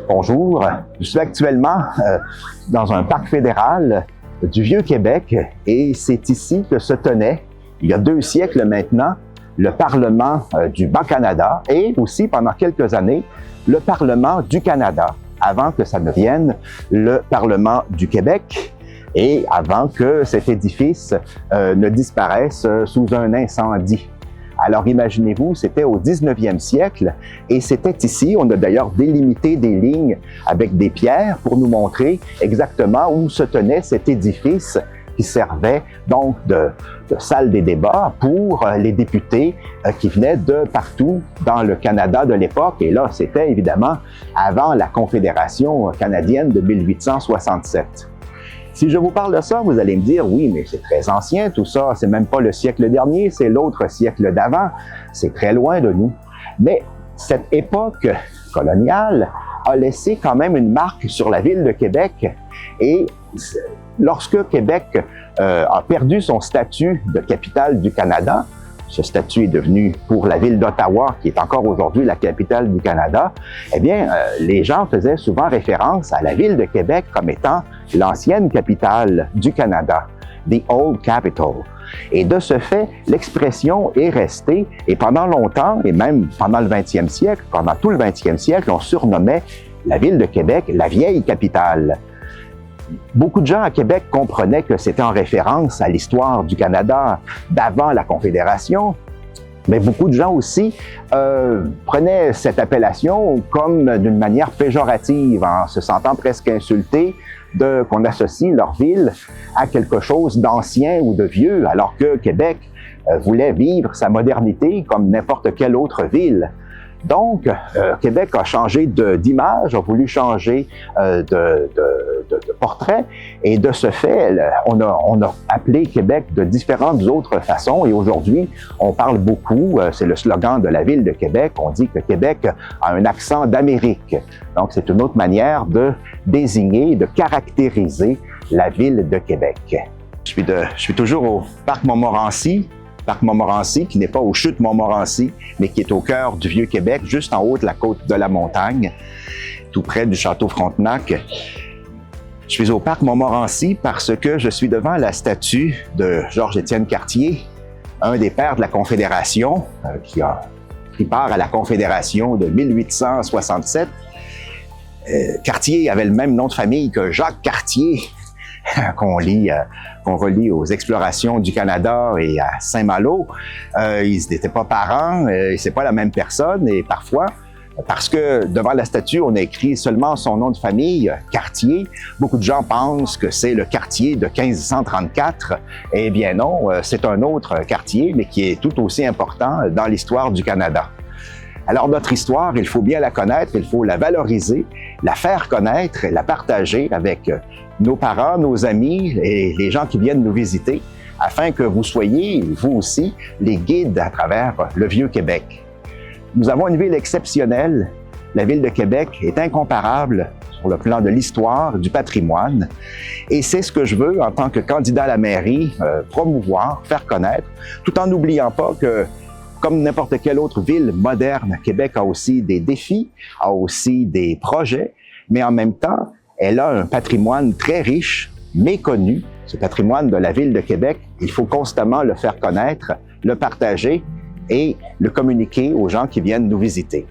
Bonjour, je suis actuellement dans un parc fédéral du Vieux-Québec et c'est ici que se tenait, il y a 2 siècles maintenant, le Parlement du Bas-Canada et aussi pendant quelques années, le Parlement du Canada, avant que ça ne devienne le Parlement du Québec et avant que cet édifice ne disparaisse sous un incendie. Alors imaginez-vous, c'était au 19e siècle et c'était ici, on a d'ailleurs délimité des lignes avec des pierres pour nous montrer exactement où se tenait cet édifice qui servait donc de salle des débats pour les députés qui venaient de partout dans le Canada de l'époque. Et là, c'était évidemment avant la Confédération canadienne de 1867. Si je vous parle de ça, vous allez me dire, oui, mais c'est très ancien tout ça, c'est même pas le siècle dernier, c'est l'autre siècle d'avant, c'est très loin de nous. Mais cette époque coloniale a laissé quand même une marque sur la ville de Québec et lorsque Québec a perdu son statut de capitale du Canada, ce statut est devenu pour la ville d'Ottawa, qui est encore aujourd'hui la capitale du Canada, eh bien, les gens faisaient souvent référence à la ville de Québec comme étant l'ancienne capitale du Canada, the old capital. Et de ce fait, l'expression est restée, et pendant longtemps, et même pendant le 20e siècle, pendant tout le 20e siècle, on surnommait la ville de Québec la vieille capitale. Beaucoup de gens à Québec comprenaient que c'était en référence à l'histoire du Canada d'avant la Confédération, mais beaucoup de gens aussi prenaient cette appellation comme d'une manière péjorative, en se sentant presque insultés qu'on associe leur ville à quelque chose d'ancien ou de vieux, alors que Québec voulait vivre sa modernité comme n'importe quelle autre ville. Donc, Québec a changé d'image, a voulu changer de portrait et de ce fait, on a appelé Québec de différentes autres façons et aujourd'hui, on parle beaucoup, c'est le slogan de la ville de Québec, on dit que Québec a un accent d'Amérique. Donc, c'est une autre manière de désigner, de caractériser la ville de Québec. Je suis toujours au Parc Montmorency. Parc Montmorency, qui n'est pas aux Chutes Montmorency, mais qui est au cœur du Vieux-Québec, juste en haut de la côte de la Montagne, tout près du Château Frontenac. Je suis au Parc Montmorency parce que je suis devant la statue de Georges-Étienne Cartier, un des pères de la Confédération, qui a pris part à la Confédération de 1867. Cartier avait le même nom de famille que Jacques Cartier, qu'on relie aux explorations du Canada et à Saint-Malo. Ils n'étaient pas parents, c'est pas la même personne et parfois, parce que devant la statue, on a écrit seulement son nom de famille, Cartier, beaucoup de gens pensent que c'est le Cartier de 1534. Eh bien non, c'est un autre Cartier, mais qui est tout aussi important dans l'histoire du Canada. Alors notre histoire, il faut bien la connaître, il faut la valoriser, la faire connaître et la partager avec nos parents, nos amis et les gens qui viennent nous visiter, afin que vous soyez, vous aussi, les guides à travers le Vieux-Québec. Nous avons une ville exceptionnelle. La ville de Québec est incomparable sur le plan de l'histoire, du patrimoine. Et c'est ce que je veux, en tant que candidat à la mairie, promouvoir, faire connaître, tout en n'oubliant pas que comme n'importe quelle autre ville moderne, Québec a aussi des défis, a aussi des projets, mais en même temps, elle a un patrimoine très riche, méconnu. Ce patrimoine de la ville de Québec, il faut constamment le faire connaître, le partager et le communiquer aux gens qui viennent nous visiter.